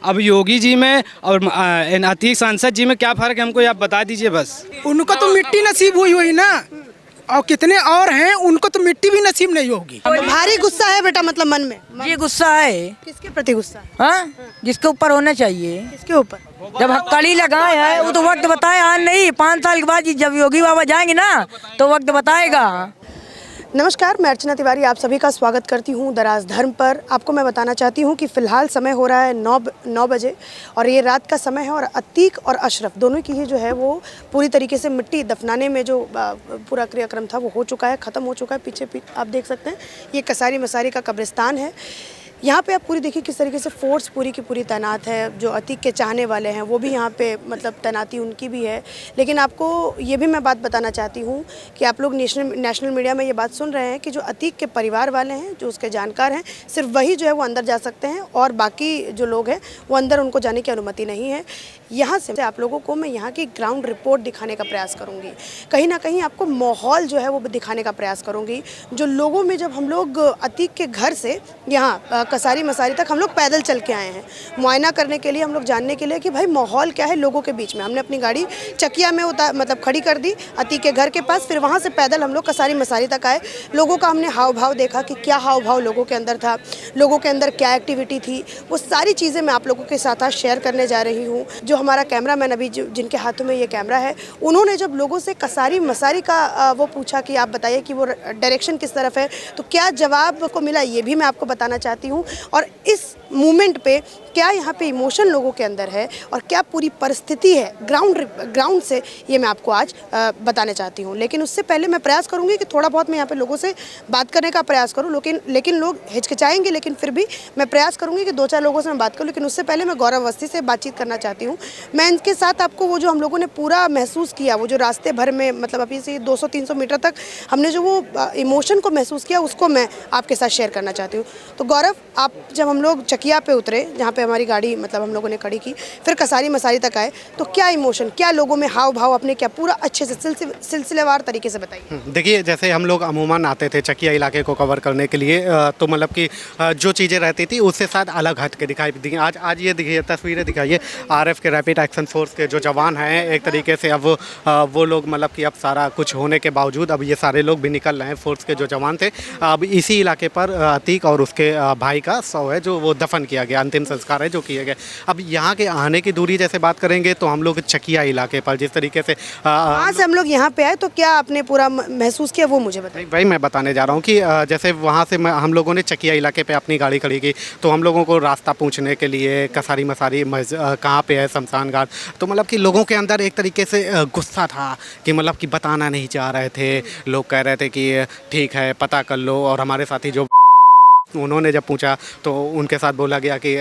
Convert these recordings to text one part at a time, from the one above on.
अब योगी जी में और अतीक सांसद जी में क्या फ़र्क है, हमको आप बता दीजिए बस। उनको तो मिट्टी नसीब हुई हुई ना, और कितने और हैं उनको तो मिट्टी भी नसीब नहीं होगी। भारी गुस्सा है बेटा, मतलब मन में ये गुस्सा है। किसके प्रति गुस्सा है? हाँ, जिसके ऊपर होना चाहिए। किसके ऊपर? जब हक्कड़ी लगाए है वो तो वक्त बताए, आज नहीं 5 साल के बाद जब योगी बाबा जाएंगे ना तो वक्त बताएगा। नमस्कार, मैं अर्चना तिवारी आप सभी का स्वागत करती हूँ दराज धर्म पर। आपको मैं बताना चाहती हूँ कि फ़िलहाल समय हो रहा है 9 बजे और ये रात का समय है और अतीक और अशरफ दोनों की ही जो है वो पूरी तरीके से मिट्टी दफनाने में जो पूरा क्रियाक्रम था वो हो चुका है, ख़त्म हो चुका है। पीछे आप देख सकते हैं ये कसारी मसारी का कब्रिस्तान है। यहाँ पे आप पूरी देखिए किस तरीके से फोर्स पूरी की पूरी तैनात है। जो अतीक के चाहने वाले हैं वो भी यहाँ पे मतलब तैनाती उनकी भी है। लेकिन आपको ये भी मैं बात बताना चाहती हूँ कि आप लोग नेशनल मीडिया में ये बात सुन रहे हैं कि जो अतीक के परिवार वाले हैं, जो उसके जानकार हैं, सिर्फ वही जो है वो अंदर जा सकते हैं और बाकी जो लोग हैं वो अंदर उनको जाने की अनुमति नहीं है। यहाँ से आप लोगों को मैं यहाँ की ग्राउंड रिपोर्ट दिखाने का प्रयास करूँगी, कहीं ना कहीं आपको माहौल जो है वो दिखाने का प्रयास करूँगी। जो लोगों में जब हम लोग अतीक के घर से यहाँ कसारी मसारी तक हम लोग पैदल चल के आए हैं मुआयना करने के लिए, हम लोग जानने के लिए कि भाई माहौल क्या है लोगों के बीच में। हमने अपनी गाड़ी चकिया में मतलब खड़ी कर दी अतीक के घर के पास, फिर वहाँ से पैदल हम लोग कसारी मसारी तक आए। लोगों का हमने हाव भाव देखा कि क्या हाव भाव लोगों के अंदर था, लोगों के अंदर क्या एक्टिविटी थी, वो सारी चीज़ें मैं आप लोगों के साथ आज शेयर करने जा रही हूँ। जो हमारा कैमरामैन अभी जिनके हाथों में ये कैमरा है, उन्होंने जब लोगों से कसारी मसारी का वो पूछा कि आप बताइए कि वो डायरेक्शन किस तरफ है, तो क्या जवाब को मिला ये भी मैं आपको बताना चाहती हूँ। और इस मूवमेंट पे क्या यहाँ पे इमोशन लोगों के अंदर है और क्या पूरी परिस्थिति है ग्राउंड से, ये मैं आपको आज बताने चाहती हूँ। लेकिन उससे पहले मैं प्रयास करूँगी कि थोड़ा बहुत मैं यहाँ पे लोगों से बात करने का प्रयास करूँ, लेकिन लोग हिचकिचाएंगे, लेकिन फिर भी मैं प्रयास करूँगी कि 2-4 लोगों से मैं बात करूँ। लेकिन उससे पहले मैं गौरव अवस्थी से बातचीत करना चाहती हूँ। मैं इनके साथ आपको वो जो हम लोगों ने पूरा महसूस किया, वो जो रास्ते भर में मतलब अभी से 200-300 मीटर तक हमने जो वो इमोशन को महसूस किया, उसको मैं आपके साथ शेयर करना चाहती हूँ। तो गौरव, आप जब हम लोग चकिया पे उतरे, जहाँ पे हमारी गाड़ी मतलब हम लोगों ने खड़ी की, फिर कसारी मसारी तक आए, तो क्या इमोशन, क्या लोगों में हाव भाव अपने क्या पूरा अच्छे से सिलसिलेवार तरीके से बताइए। देखिए, जैसे हम लोग अमूमन आते थे चकिया इलाके को कवर करने के लिए, तो मतलब कि जो चीज़ें रहती थी उससे शायद अलग हट के दिखाई दी। आज ये देखिए तस्वीरें दिखाइए, आरएफ के रैपिड एक्शन फोर्स के जो जवान हैं, एक तरीके से अब वो लोग मतलब कि अब सारा कुछ होने के बावजूद अब ये सारे लोग भी निकल रहे हैं। फोर्स के जो जवान थे, अब इसी इलाके पर अतीक और उसके भाई का शव है जो वो दफन किया गया, अंतिम संस्कार है जो किए गए। अब यहाँ के आने की दूरी जैसे बात करेंगे तो हम लोग चकिया इलाके पर जिस तरीके से वहाँ से हम लोग यहाँ पे आए, तो क्या आपने पूरा महसूस किया वो मुझे बताइए। वही मैं बताने जा रहा हूँ कि जैसे वहाँ से हम लोगों ने चकिया इलाके पे अपनी गाड़ी खड़ी की, तो हम लोगों को रास्ता पूछने के लिए कसारी मसारी कहाँ पे है शमशान घाट, तो मतलब कि लोगों के अंदर एक तरीके से गुस्सा था कि मतलब कि बताना नहीं चाह रहे थे। लोग कह रहे थे कि ठीक है पता कर लो, और हमारे साथी जो उन्होंने जब पूछा तो उनके साथ बोला गया कि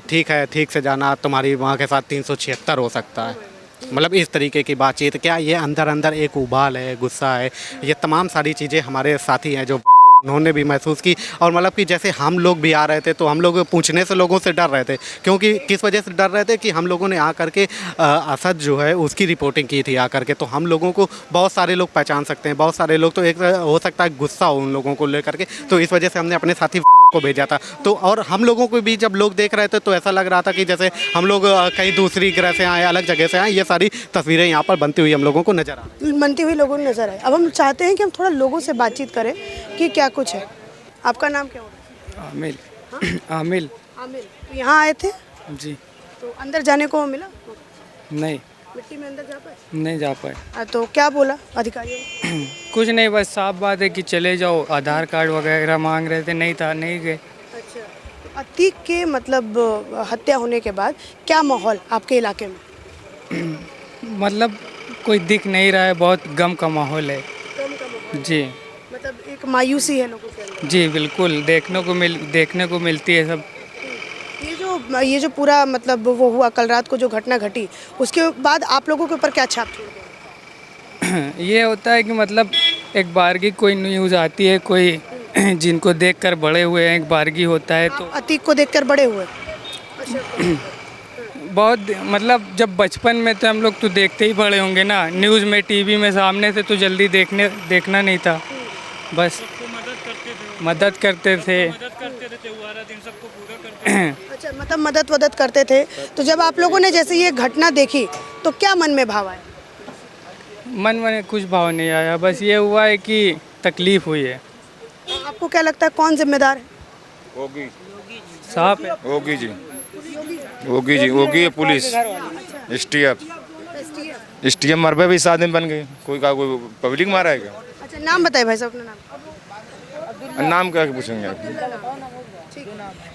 ठीक है, ठीक से जाना, तुम्हारी वहाँ के साथ 376 हो सकता है। मतलब इस तरीके की बातचीत, क्या ये अंदर एक उबाल है, गुस्सा है, ये तमाम सारी चीज़ें हमारे साथी हैं जो उन्होंने भी महसूस की। और मतलब कि जैसे हम लोग भी आ रहे थे तो हम लोग पूछने से लोगों से डर रहे थे, क्योंकि किस वजह से डर रहे थे कि हम लोगों ने आ करके असद जो है उसकी रिपोर्टिंग की थी आ करके, तो हम लोगों को बहुत सारे लोग पहचान सकते हैं, बहुत सारे लोग, तो एक हो सकता है गुस्सा हो उन लोगों को लेकर के, तो इस वजह से हमने अपने साथी को भेजा था। तो और हम लोगों को भी जब लोग देख रहे थे तो ऐसा लग रहा था कि जैसे हम लोग कहीं दूसरी ग्रह से आए, अलग जगह से आए। ये सारी तस्वीरें यहाँ पर बनती हुई हम लोगों को नजर बनती हुई लोगों को नजर आए। अब हम चाहते हैं कि हम थोड़ा लोगों से बातचीत करें कि क्या कुछ है। आपका नाम क्या होगा? आमिल। हाँ? आमिल। आमिल। तो यहाँ आए थे जी। तो अंदर जाने को मिला? नहीं, मिट्टी में अंदर जा पाए? नहीं जा पाए। तो क्या बोला अधिकारियों ने? कुछ नहीं, बस साफ बात है कि चले जाओ, आधार कार्ड वगैरह मांग रहे थे, नहीं था, नहीं गए। अच्छा, तो अतीक के मतलब हत्या होने के बाद क्या माहौल आपके इलाके में? मतलब कोई दिख नहीं रहा है, बहुत गम का माहौल है। कम का माहौल, जी मतलब एक मायूसी है लोगों के अंदर। जी बिल्कुल, देखने को मिलती है सब। ये जो पूरा मतलब वो हुआ कल रात को जो घटना घटी, उसके बाद आप लोगों के ऊपर क्या छाप छोड़ गया? ये होता है कि मतलब एक बारगी कोई न्यूज़ आती है, कोई जिनको देखकर बड़े हुए हैं, एक बारगी होता है, तो अतीक को देखकर बड़े हुए। बहुत मतलब जब बचपन में थे हम लोग तो देखते ही बड़े होंगे ना, न्यूज़ में, टीवी में सामने से तो जल्दी देखना नहीं था, बस मदद करते थे। अच्छा, मतलब मदद वदद करते थे, तो जब आप लोगों ने जैसे ये घटना देखी तो क्या मन में भाव आया? मन में कुछ भाव नहीं आया, बस ये हुआ है कि तकलीफ हुई है। आपको क्या लगता है कौन जिम्मेदार है? होगी साहब है। होगी जी, होगी जी, होगी पुलिस, एसटीएफ। एसटीएफ मर पे भी 7 दिन बन गए, कोई पब्लिक मारा है क्या? अच्छा, नाम बताइए भाई साहब अपना नाम। नाम क्या पूछेंगे आप?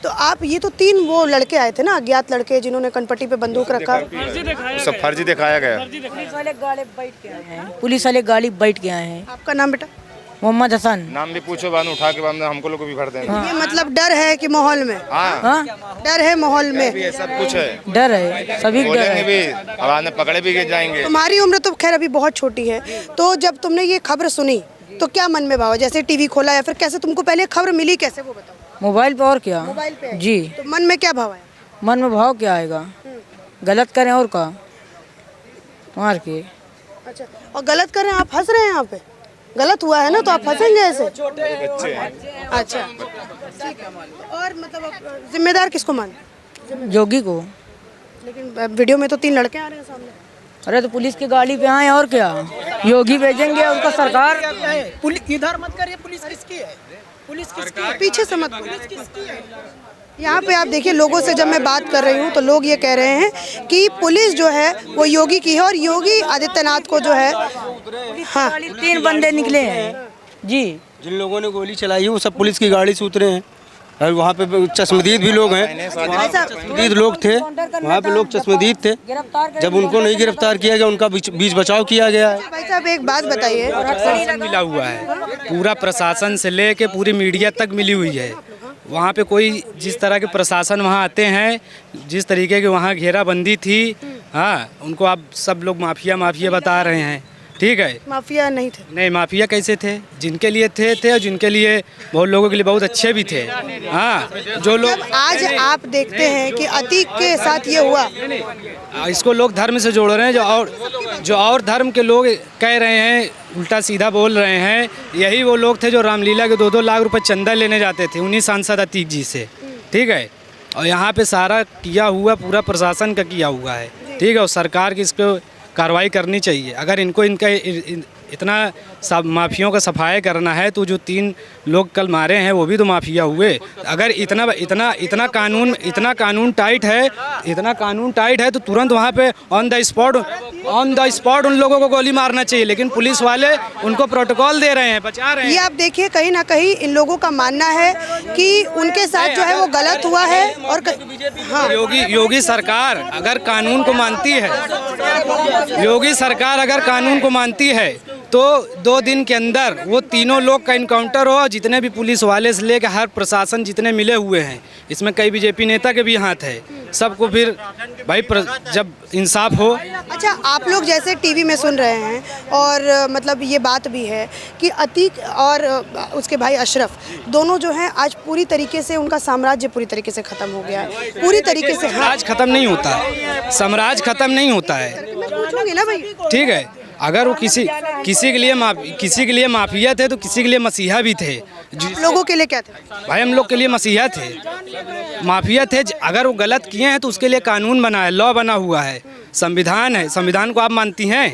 तो आप ये तो 3 वो लड़के आए थे ना, अज्ञात लड़के जिन्होंने कनपट्टी पे बंदूक रखा। सब फर्जी दिखाया गया। पुलिस वाले गाड़ी बैठ के आए हैं, पुलिस वाले गाड़ी बैठ के आए हैं। आपका नाम बेटा? मोहम्मद हसन। नाम भी पूछो, बाद में उठा के बाद में हमको लोग को भी भर देंगे। ये मतलब डर है कि माहौल में? हाँ, डर है माहौल में, ये सब कुछ है, डर है, सभी को डर बोलेंगे है। भी, बाद में पकड़े भी जाएंगे। तुम्हारी उम्र तो खैर अभी बहुत छोटी है, तो जब तुमने ये खबर सुनी तो क्या मन में भाव? जैसे टीवी खोला या फिर कैसे तुमको पहले खबर मिली, कैसे वो बताओ? मोबाइल पे। और क्या? मोबाइल पे जी। तो मन में क्या भाव आया? मन में भाव क्या आएगा? गलत करें और का मार के। अच्छा, और गलत करें, आप हंस रहे हैं यहाँ पे? गलत हुआ है ना, तो आप हंसेंगे ऐसे? अच्छा, ठीक है। और मतलब आप जिम्मेदार किसको माने? जोगी को। लेकिन वीडियो में तो 3 लड़के आ रहे हैं सामने। अरे तो पुलिस की गाड़ी पे आए और क्या, योगी भेजेंगे उनका सरकार। पुलिस इधर मत करिए, पुलिस किसकी है? पुलिस किसकी है? पीछे से मत बोलो। यहाँ पे आप देखिए, लोगों से जब मैं बात कर रही हूँ तो लोग ये कह रहे हैं कि पुलिस जो है वो योगी की है और योगी आदित्यनाथ को जो है, हाँ, 3 बंदे निकले हैं जी। जिन लोगों ने गोली चलाई है वो सब पुलिस की गाड़ी से उतरे हैं, और वहाँ पे चश्मदीद भी लोग हैं, चश्मदीद लोग थे वहाँ पे, लोग चश्मदीद थे। जब उनको नहीं गिरफ्तार किया गया, उनका बीच बचाव किया गया है। भाई साहब एक बात बताइए, मिला हुआ है, पूरा प्रशासन से लेके पूरी मीडिया तक मिली हुई है। वहाँ पे कोई जिस तरह के प्रशासन वहाँ आते हैं, जिस तरीके की वहाँ घेराबंदी थी, हाँ, उनको आप सब लोग माफिया बता रहे हैं। ठीक है, माफिया नहीं थे। नहीं, माफिया कैसे थे? जिनके लिए थे और जिनके लिए बहुत लोगों के लिए बहुत अच्छे भी थे। हाँ, जो लोग आज आप देखते हैं कि अतीक के साथ ये हुआ, इसको लोग धर्म से जोड़ रहे हैं, जो और धर्म के लोग कह रहे हैं, उल्टा सीधा बोल रहे हैं। यही वो लोग थे जो रामलीला के 2-2 लाख रुपए चंदा लेने जाते थे उन्हीं सांसद अतीक जी से। ठीक है, और यहाँ पे सारा किया हुआ पूरा प्रशासन का किया हुआ है। ठीक है, और सरकार की इस पर कार्रवाई करनी चाहिए। अगर इनको इतना सब माफियों का सफाई करना है तो जो 3 लोग कल मारे हैं वो भी तो माफिया हुए। अगर इतना कानून टाइट है तो तुरंत वहाँ पे ऑन द स्पॉट उन लोगों को गोली मारना चाहिए, लेकिन पुलिस वाले उनको प्रोटोकॉल दे रहे हैं, बचा रहे हैं। ये आप देखिए, कहीं ना कहीं इन लोगों का मानना है कि उनके साथ जो है वो गलत हुआ है। और हाँ, योगी सरकार अगर कानून को मानती है तो 2 दिन के अंदर वो तीनों लोग का इनकाउंटर हो, जितने भी पुलिस वाले से लेकर हर प्रशासन जितने मिले हुए हैं, इसमें कई बीजेपी नेता के भी हाथ है, सबको फिर भाई जब इंसाफ हो। अच्छा, आप लोग जैसे टीवी में सुन रहे हैं और मतलब ये बात भी है कि अतीक और उसके भाई अशरफ दोनों जो हैं आज पूरी तरीके से उनका साम्राज्य पूरी तरीके से ख़त्म हो गया है, पूरी तरीके से। साम्राज्य खत्म नहीं होता है, साम्राज्य खत्म नहीं होता है। मैं पूछूंगी ना भाई, ठीक है, अगर वो किसी के लिए माफिया थे तो किसी के लिए मसीहा भी थे। लोगों के लिए क्या थे? भाई हम लोग के लिए मसीहा थे, माफिया थे। अगर वो गलत किए हैं तो उसके लिए कानून बना है, लॉ बना हुआ है, संविधान है। संविधान को आप मानती हैं?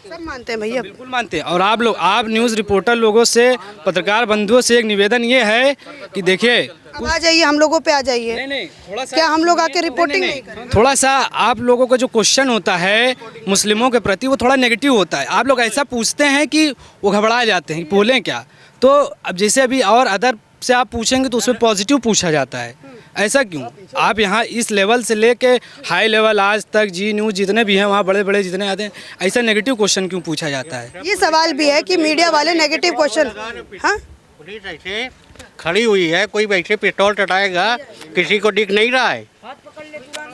सब मानते हैं भैया, बिल्कुल मानते हैं। और आप न्यूज़ रिपोर्टर लोगों से, पत्रकार बंधुओं से एक निवेदन ये है कि देखिए, अब आ जाइए, हम लोगों पे आ जाइए। नहीं, थोड़ा सा क्या हम लोग आके रिपोर्टिंग नहीं करें? थोड़ा सा आप लोगों का जो क्वेश्चन होता है मुस्लिमों के प्रति वो थोड़ा नेगेटिव होता है। आप लोग ऐसा पूछते हैं कि वो घबरा जाते हैं, बोलें क्या। तो अब जैसे अभी और अदर से आप पूछेंगे तो उसमें पॉजिटिव पूछा जाता है, ऐसा क्यों? आप यहाँ इस लेवल से लेके हाई लेवल आज तक जी न्यूज़ जितने भी हैं वहाँ बड़े जितने आते हैं, ऐसा नेगेटिव क्वेश्चन क्यों पूछा जाता है? ये सवाल भी है कि मीडिया वाले नेगेटिव क्वेश्चन, हाँ, पुलिस ऐसे खड़ी हुई है, कोई बैठे पेट्रोल टटाएगा, किसी को दिख नहीं रहा है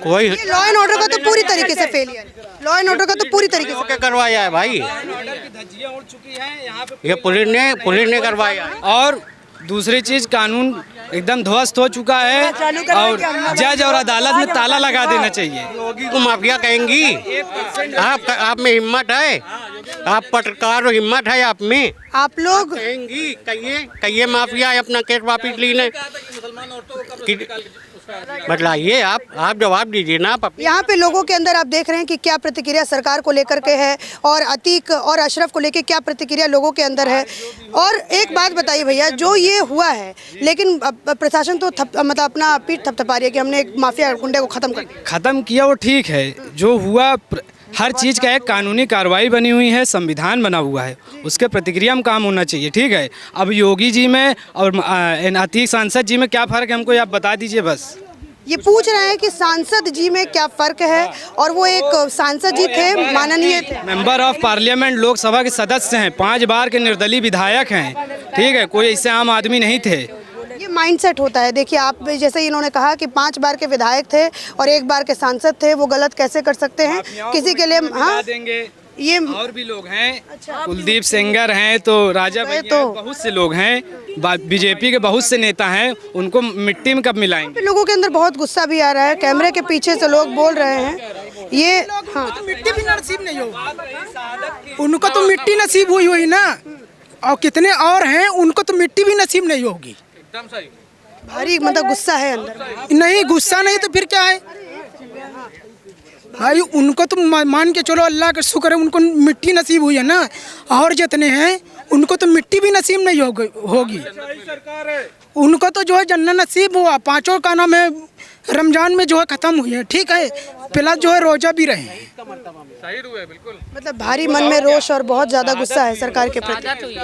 कोई। ये लॉ एंड ऑर्डर का तो पूरी तरीके से फेलियर है, लॉ एंड ऑर्डर का तो पूरी तरीके से। क्या करवाया है भाई? ये पुलिस ने करवाया है। और दूसरी चीज़, कानून एकदम ध्वस्त हो चुका है और जज और अदालत में ताला लगा देना चाहिए। योगी को माफिया कहेंगी? आप में हिम्मत है? आप पत्रकार हो, हिम्मत है आप में? आप लोग कहेंगी कहिए माफिया है, अपना केस वापिस लीने। बतलाइए, आप जवाब दीजिए ना। आप यहाँ पे लोगों के अंदर आप देख रहे हैं कि क्या प्रतिक्रिया सरकार को लेकर के है और अतीक और अशरफ को लेकर क्या प्रतिक्रिया लोगों के अंदर है। और एक बात बताइए भैया, जो ये हुआ है लेकिन प्रशासन तो मतलब अपना पीठ थपथपा रही है कि हमने एक माफिया गुंडे को ख़त्म किया, वो ठीक है। जो हुआ हर चीज़ का एक कानूनी कार्रवाई बनी हुई है, संविधान बना हुआ है, उसके प्रतिक्रिया में काम होना चाहिए, ठीक है। अब योगी जी में और अतीक सांसद जी में क्या फ़र्क है, हमको आप बता दीजिए बस। ये पूछ रहे हैं कि सांसद जी में क्या फ़र्क है, और वो एक सांसद जी थे, माननीय थे, मेंबर ऑफ पार्लियामेंट, लोकसभा के सदस्य हैं, 5 बार के निर्दलीय विधायक हैं, ठीक है। कोई इससे आम आदमी नहीं थे। ये माइंडसेट होता है। देखिए आप, जैसे इन्होंने कहा कि 5 बार के विधायक थे और 1 बार के सांसद थे, वो गलत कैसे कर सकते हैं किसी के लिए। हाँ देंगे, ये और भी लोग हैं, कुलदीप सेंगर हैं, तो राजा भैया, तो बहुत से लोग हैं, बीजेपी के बहुत से नेता हैं, उनको मिट्टी में कब मिलाएंगे। लोगों के अंदर बहुत गुस्सा भी आ रहा है, कैमरे के पीछे से लोग बोल रहे हैं ये। हाँ, तो मिट्टी भी नसीब नहीं होगी, उनको तो मिट्टी नसीब हुई हुई ना, और कितने और हैं उनको तो मिट्टी भी नसीब नहीं होगी। भारी मतलब गुस्सा है अंदर। नहीं, गुस्सा नहीं तो फिर क्या है भाई, उनको तो मान के चलो, अल्लाह का शुक्र है उनको मिट्टी नसीब हुई है ना, और जितने हैं उनको तो मिट्टी भी नसीब नहीं होगी। उनको तो जो है जन्नत नसीब हुआ, 5 का नाम है, रमजान में जो है ख़त्म हुई है, ठीक है, प्लस जो है रोजा भी रहे हैं। मतलब भारी मन में रोष और बहुत ज़्यादा गुस्सा है सरकार के प्रति।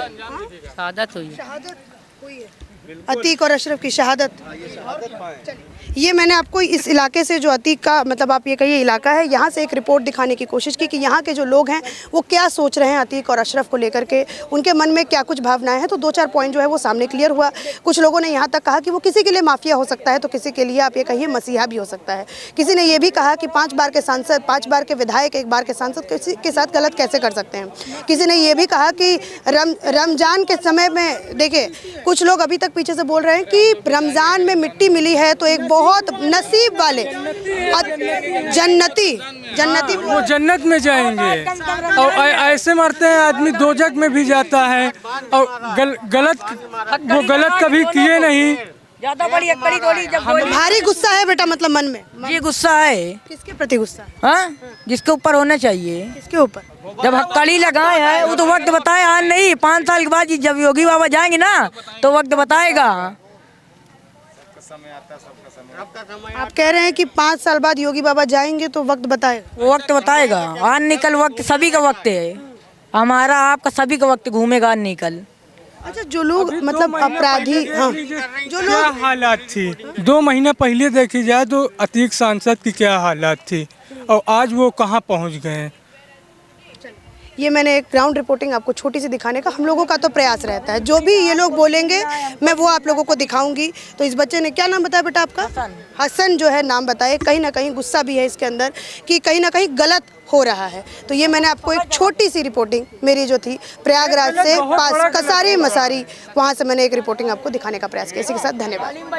शहादत हुई है, अतीक और अशरफ की शहादत। ये मैंने आपको इस इलाके से, जो अतीक का मतलब आप ये कहिए इलाका है, यहाँ से एक रिपोर्ट दिखाने की कोशिश की कि यहाँ के जो लोग हैं वो क्या सोच रहे हैं अतीक और अशरफ को लेकर के, उनके मन में क्या कुछ भावनाएं हैं। तो 2-4 पॉइंट जो है वो सामने क्लियर हुआ। कुछ लोगों ने यहाँ तक कहा कि वो किसी के लिए माफिया हो सकता है, तो किसी के लिए आप ये कहिए मसीहा भी हो सकता है। किसी ने ये भी कहा कि 5 बार के सांसद, 5 बार के विधायक 1 बार के सांसद किसी के साथ गलत कैसे कर सकते हैं। किसी ने ये भी कहा कि रमजान के समय में, देखिए कुछ लोग अभी तक पीछे से बोल रहे हैं कि रमज़ान में मिट्टी मिली है तो एक बहुत नसीब वाले जन्नती वो जन्नत में जाएंगे, और ऐसे मरते हैं आदमी दोजख में भी जाता है, और वो गलत कभी किए नहीं। ज्यादा बड़ी थोड़ी जब भारी गुस्सा है बेटा, मतलब मन में ये गुस्सा है। किसके प्रति गुस्सा है? हाँ, जिसके ऊपर होना चाहिए। किसके ऊपर? जब हथकड़ी लगाए हैं वो तो वक्त बताए, आज नहीं, 5 साल के बाद जब योगी बाबा जाएंगे ना तो वक्त बताएगा। आप कह रहे हैं कि 5 साल बाद योगी बाबा जाएंगे तो वक्त बताएगा। वो वक्त बताएगा। आज निकल वक्त सभी का वक्त है, हमारा आपका सभी का वक्त घूमेगा निकल। अच्छा, जो लोग मतलब अपराधी, हाँ, जो क्या लोग हालात थी 2 महीने पहले देखी जाए तो अतीक सांसद की क्या हालात थी, और आज वो कहाँ पहुँच गए हैं। ये मैंने एक ग्राउंड रिपोर्टिंग आपको छोटी सी दिखाने का, हम लोगों का तो प्रयास रहता है, जो भी ये लोग बोलेंगे मैं वो आप लोगों को दिखाऊंगी। तो इस बच्चे ने क्या नाम बताया बेटा आपका? हसन जो है नाम बताए। कहीं ना कहीं गुस्सा भी है इसके अंदर कि कहीं ना कहीं गलत हो रहा है। तो ये मैंने आपको एक छोटी सी रिपोर्टिंग मेरी जो थी प्रयागराज से पास कसारी मसारी, वहाँ से मैंने एक रिपोर्टिंग आपको दिखाने का प्रयास किया। इसी के साथ धन्यवाद।